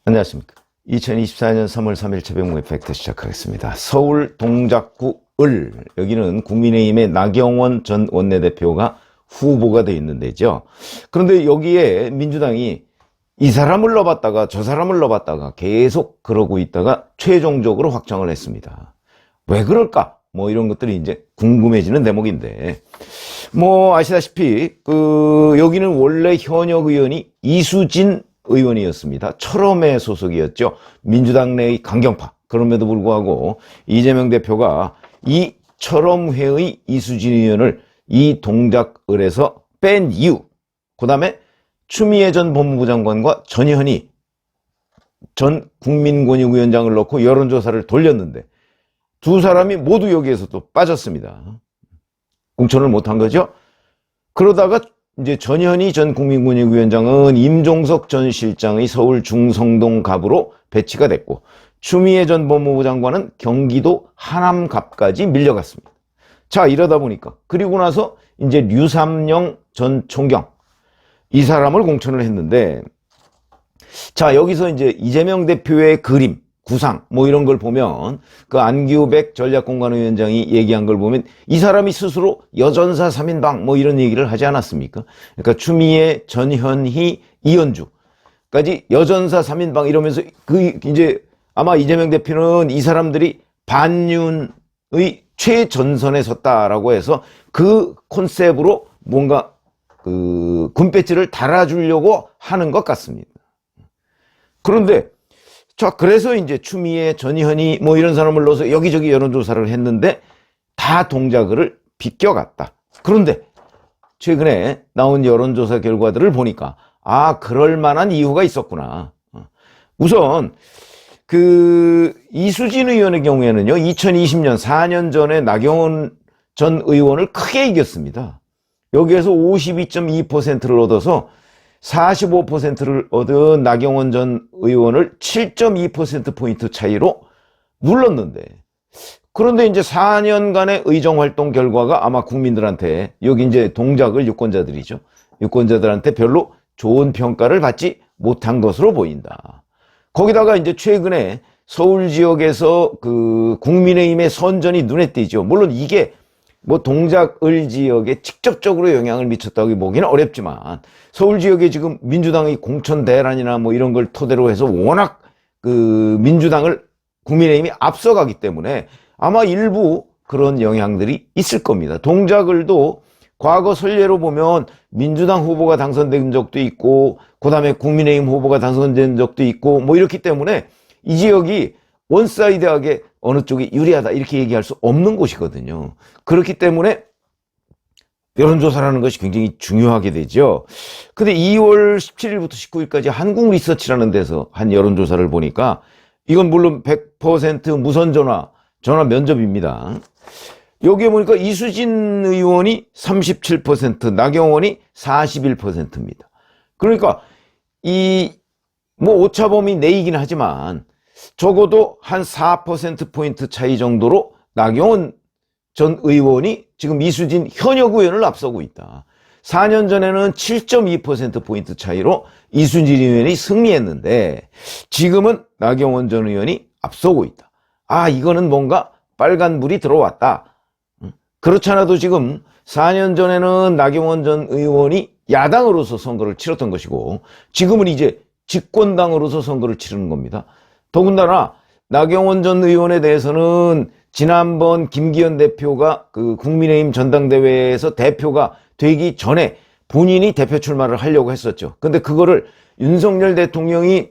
안녕하십니까. 2024년 3월 3일 최병무의 팩트 시작하겠습니다. 서울 동작구 을, 여기는 국민의힘의 나경원 전 원내대표가 후보가 되어 있는 데죠. 그런데 여기에 민주당이 이 사람을 넣어봤다가 저 사람을 넣어봤다가 계속 그러고 있다가 최종적으로 확정을 했습니다. 왜 그럴까? 뭐 이런 것들이 이제 궁금해지는 대목인데, 뭐 아시다시피 여기는 원래 현역 의원이 이수진 의원이었습니다. 철험의 소속이었죠. 민주당 내의 강경파. 그럼에도 불구하고 이재명 대표가 이 철험회의 이수진 의원을 이 동작을에서 뺀 이유, 그 다음에 추미애 전 법무부 장관과 전현희 전 국민권익위원장을 넣고 여론조사를 돌렸는데 두 사람이 모두 여기에서 또 빠졌습니다. 공천을 못한 거죠. 그러다가 이제 전현희 전 국민권익위원장은 임종석 전 실장의 서울 중성동 갑으로 배치가 됐고, 추미애 전 법무부 장관은 경기도 하남갑까지 밀려갔습니다. 자, 이러다 보니까 그리고 나서 이제 류삼영 전 총경, 이 사람을 공천을 했는데, 자, 여기서 이제 이재명 대표의 그림, 구상 뭐 이런 걸 보면 그 안규백 전략공관위원장이 얘기한 걸 보면 이 사람이 스스로 여전사 3인방 뭐 이런 얘기를 하지 않았습니까? 그러니까 추미애, 전현희, 이현주까지 여전사 3인방 이러면서 이제 아마 이재명 대표는 이 사람들이 반윤의 최전선에 섰다라고 해서 그 컨셉으로 뭔가 군배지를 달아주려고 하는 것 같습니다. 그런데 자, 그래서 이제 추미애, 전현희 뭐 이런 사람을 넣어서 여기저기 여론조사를 했는데 다 동작을 비껴갔다. 그런데 최근에 나온 여론조사 결과들을 보니까 아, 그럴 만한 이유가 있었구나. 우선 이수진 의원의 경우에는요, 2020년 4년 전에 나경원 전 의원을 크게 이겼습니다. 여기에서 52.2%를 얻어서 45%를 얻은 나경원 전 의원을 7.2%포인트 차이로 눌렀는데, 그런데 이제 4년간의 의정활동 결과가 아마 국민들한테, 여기 이제 동작을 유권자들이죠. 유권자들한테 별로 좋은 평가를 받지 못한 것으로 보인다. 거기다가 이제 최근에 서울 지역에서 국민의힘의 선전이 눈에 띄죠. 물론 이게 뭐 동작을 지역에 직접적으로 영향을 미쳤다고 보기는 어렵지만 서울 지역에 지금 민주당의 공천 대란이나 뭐 이런 걸 토대로 해서 워낙 민주당을 국민의힘이 앞서가기 때문에 아마 일부 그런 영향들이 있을 겁니다. 동작을도 과거 선례로 보면 민주당 후보가 당선된 적도 있고 그 다음에 국민의힘 후보가 당선된 적도 있고 뭐 이렇기 때문에 이 지역이 원사이드하게 어느 쪽이 유리하다 이렇게 얘기할 수 없는 곳이거든요. 그렇기 때문에 여론조사라는 것이 굉장히 중요하게 되죠. 근데 2월 17일부터 19일까지 한국리서치라는 데서 한 여론조사를 보니까 이건 물론 100% 무선 전화 면접입니다. 여기에 보니까 이수진 의원이 37%, 나경원이 41%입니다. 그러니까 뭐 오차범위 내이긴 하지만 적어도 한 4%포인트 차이 정도로 나경원 전 의원이 지금 이수진 현역 의원을 앞서고 있다. 4년 전에는 7.2%포인트 차이로 이수진 의원이 승리했는데 지금은 나경원 전 의원이 앞서고 있다. 아, 이거는 뭔가 빨간불이 들어왔다. 그렇지 않아도 지금 4년 전에는 나경원 전 의원이 야당으로서 선거를 치렀던 것이고 지금은 이제 집권당으로서 선거를 치르는 겁니다. 더군다나 나경원 전 의원에 대해서는 지난번 김기현 대표가 국민의힘 전당대회에서 대표가 되기 전에 본인이 대표 출마를 하려고 했었죠. 근데 그거를 윤석열 대통령이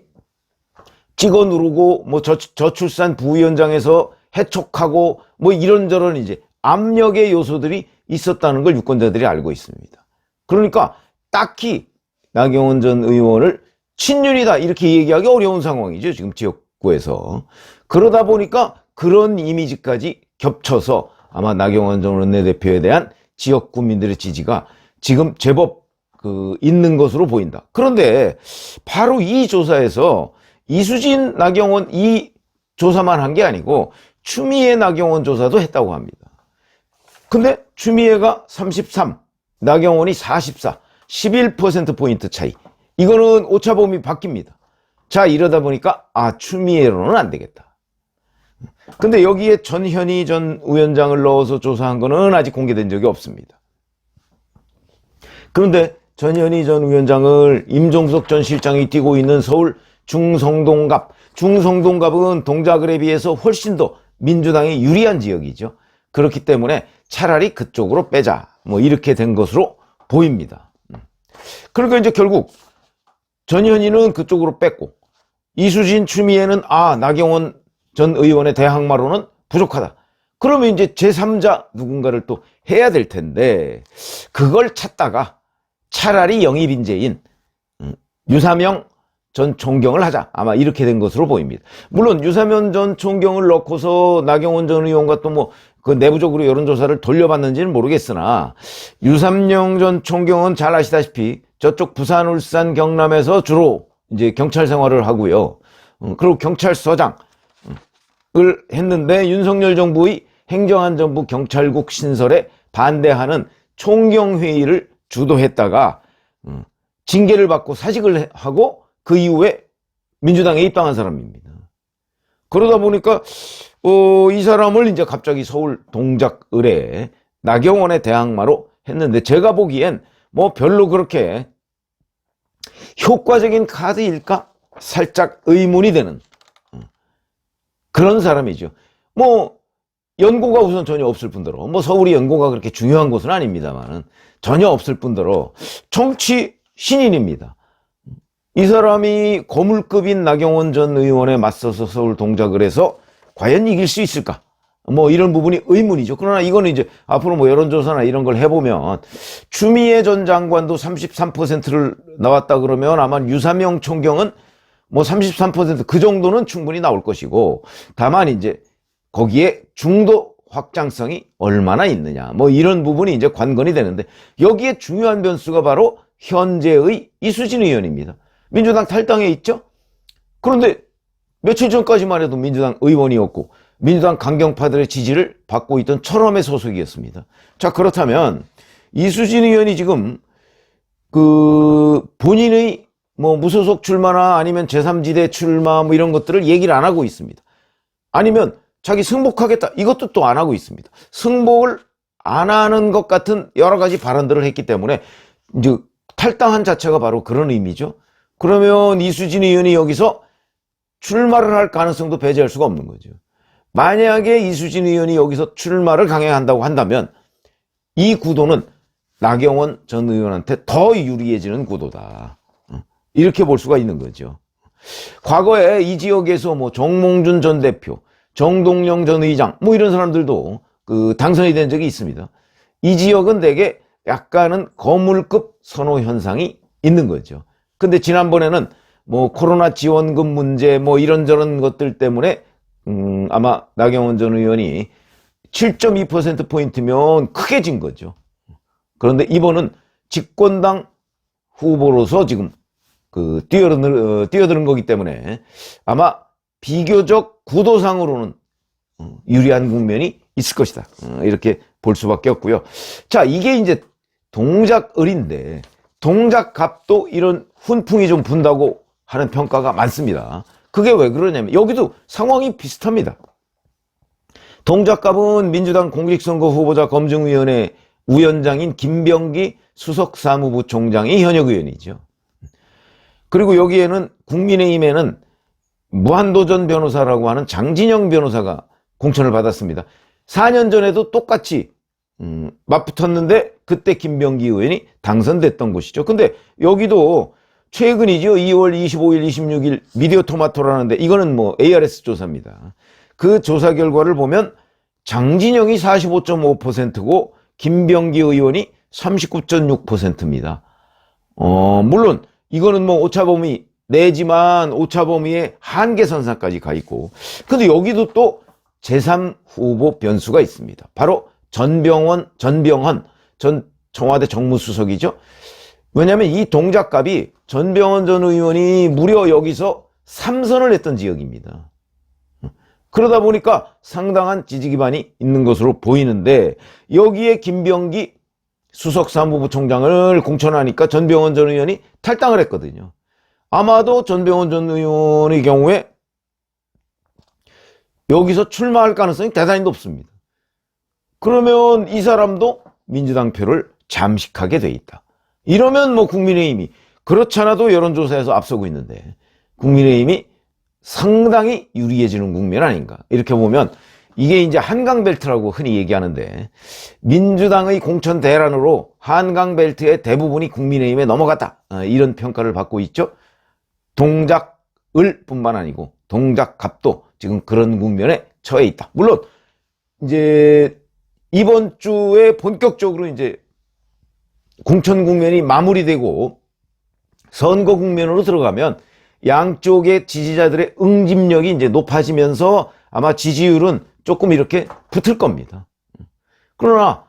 찍어 누르고 뭐 저출산 부위원장에서 해촉하고 뭐 이런저런 이제 압력의 요소들이 있었다는 걸 유권자들이 알고 있습니다. 그러니까 딱히 나경원 전 의원을 친윤이다 이렇게 얘기하기 어려운 상황이죠. 지금 지역구에서. 그러다 보니까 그런 이미지까지 겹쳐서 아마 나경원 전 원내대표에 대한 지역 구민들의 지지가 지금 제법 있는 것으로 보인다. 그런데 바로 이 조사에서 이수진, 나경원 이 조사만 한 게 아니고 추미애, 나경원 조사도 했다고 합니다. 근데 추미애가 33, 나경원이 44, 11%포인트 차이. 이거는 오차범위 바뀝니다. 자, 이러다 보니까 추미애로는 안 되겠다. 근데 여기에 전현희 전 위원장을 넣어서 조사한 거는 아직 공개된 적이 없습니다. 그런데 전현희 전 위원장을 임종석 전 실장이 뛰고 있는 서울 중성동갑은 동작을에 비해서 훨씬 더 민주당이 유리한 지역이죠. 그렇기 때문에 차라리 그쪽으로 빼자, 뭐 이렇게 된 것으로 보입니다. 그러니까 이제 결국 전현희는 그쪽으로 뺐고, 이수진, 추미애는 나경원 전 의원의 대항마로는 부족하다. 그러면 이제 제3자 누군가를 또 해야 될 텐데, 그걸 찾다가 차라리 영입인재인 유사명 전 총경을 하자, 아마 이렇게 된 것으로 보입니다. 물론 유사명 전 총경을 넣고서 나경원 전 의원과 또 뭐 그 내부적으로 여론조사를 돌려봤는지는 모르겠으나, 유삼영 전 총경은 잘 아시다시피 저쪽 부산, 울산, 경남에서 주로 이제 경찰 생활을 하고요. 그리고 경찰서장을 했는데, 윤석열 정부의 행정안전부 경찰국 신설에 반대하는 총경회의를 주도했다가 징계를 받고 사직을 하고 그 이후에 민주당에 입당한 사람입니다. 그러다 보니까 이 사람을 이제 갑자기 서울 동작을에 나경원의 대항마로 했는데, 제가 보기엔 뭐 별로 그렇게 효과적인 카드일까? 살짝 의문이 되는 그런 사람이죠. 뭐 연고가 우선 전혀 없을 뿐더러, 뭐 서울이 연고가 그렇게 중요한 곳은 아닙니다만 전혀 없을 뿐더러 정치 신인입니다. 이 사람이 고물급인 나경원 전 의원에 맞서서 서울 동작을에서 과연 이길 수 있을까? 뭐 이런 부분이 의문이죠. 그러나 이거는 이제 앞으로 뭐 여론조사나 이런 걸 해보면, 추미애 전 장관도 33%를 나왔다 그러면 아마 유사명 총경은 뭐 33% 그 정도는 충분히 나올 것이고, 다만 이제 거기에 중도 확장성이 얼마나 있느냐, 뭐 이런 부분이 이제 관건이 되는데, 여기에 중요한 변수가 바로 현재의 이수진 의원입니다. 민주당 탈당해 있죠? 그런데 며칠 전까지만 해도 민주당 의원이었고 민주당 강경파들의 지지를 받고 있던 철험의 소속이었습니다. 자, 그렇다면 이수진 의원이 지금 본인의 뭐 무소속 출마나 아니면 제3지대 출마 뭐 이런 것들을 얘기를 안 하고 있습니다. 아니면 자기 승복하겠다, 이것도 또 안 하고 있습니다. 승복을 안 하는 것 같은 여러 가지 발언들을 했기 때문에 이제 탈당한 자체가 바로 그런 의미죠. 그러면 이수진 의원이 여기서 출마를 할 가능성도 배제할 수가 없는 거죠. 만약에 이수진 의원이 여기서 출마를 강행한다고 한다면 이 구도는 나경원 전 의원한테 더 유리해지는 구도다, 이렇게 볼 수가 있는 거죠. 과거에 이 지역에서 뭐 정몽준 전 대표, 정동영 전 의장 뭐 이런 사람들도 당선이 된 적이 있습니다. 이 지역은 되게 약간은 거물급 선호 현상이 있는 거죠. 근데 지난번에는 뭐 코로나 지원금 문제 뭐 이런저런 것들 때문에 아마 나경원 전 의원이 7.2%포인트면 크게 진 거죠. 그런데 이번은 집권당 후보로서 지금 뛰어드는 거기 때문에 아마 비교적 구도상으로는 유리한 국면이 있을 것이다, 이렇게 볼 수밖에 없고요. 자, 이게 이제 동작을인데, 동작갑도 이런 훈풍이 좀 분다고 하는 평가가 많습니다. 그게 왜 그러냐면 여기도 상황이 비슷합니다. 동작갑은 민주당 공직선거 후보자 검증위원회 위원장인 김병기 수석사무부총장이 현역 의원이죠. 그리고 여기에는 국민의힘에는 무한도전 변호사라고 하는 장진영 변호사가 공천을 받았습니다. 4년 전에도 똑같이 맞붙었는데 그때 김병기 의원이 당선됐던 곳이죠. 근데 여기도 최근이죠. 2월 25일, 26일 미디어 토마토라는데, 이거는 뭐 ARS 조사입니다. 그 조사 결과를 보면 장진영이 45.5%고 김병기 의원이 39.6%입니다. 물론 이거는 뭐 오차범위 내지만 오차범위의 한계선상까지 가 있고, 근데 여기도 또 제3 후보 변수가 있습니다. 바로 전병헌 전 청와대 정무수석이죠. 왜냐하면 이 동작갑이 전병헌 전 의원이 무려 여기서 3선을 했던 지역입니다. 그러다 보니까 상당한 지지 기반이 있는 것으로 보이는데, 여기에 김병기 수석사무부총장을 공천하니까 전병헌 전 의원이 탈당을 했거든요. 아마도 전병헌 전 의원의 경우에 여기서 출마할 가능성이 대단히 높습니다. 그러면 이 사람도 민주당 표를 잠식하게 돼 있다. 이러면 뭐 국민의힘이, 그렇지 않아도 여론조사에서 앞서고 있는데 국민의힘이 상당히 유리해지는 국면 아닌가. 이렇게 보면 이게 이제 한강벨트라고 흔히 얘기하는데, 민주당의 공천 대란으로 한강벨트의 대부분이 국민의힘에 넘어갔다, 이런 평가를 받고 있죠. 동작을 뿐만 아니고 동작갑도 지금 그런 국면에 처해 있다. 물론 이제 이번 주에 본격적으로 이제 공천 국면이 마무리되고 선거 국면으로 들어가면 양쪽의 지지자들의 응집력이 이제 높아지면서 아마 지지율은 조금 이렇게 붙을 겁니다. 그러나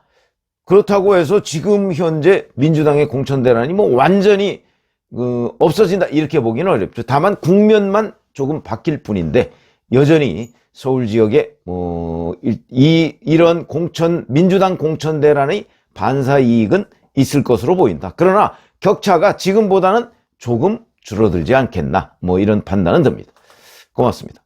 그렇다고 해서 지금 현재 민주당의 공천 대란이 뭐 완전히 없어진다 이렇게 보기는 어렵죠. 다만 국면만 조금 바뀔 뿐인데 여전히 서울 지역에 이런 민주당 공천 대란의 반사 이익은 있을 것으로 보인다. 그러나 격차가 지금보다는 조금 줄어들지 않겠나, 뭐 이런 판단은 듭니다. 고맙습니다.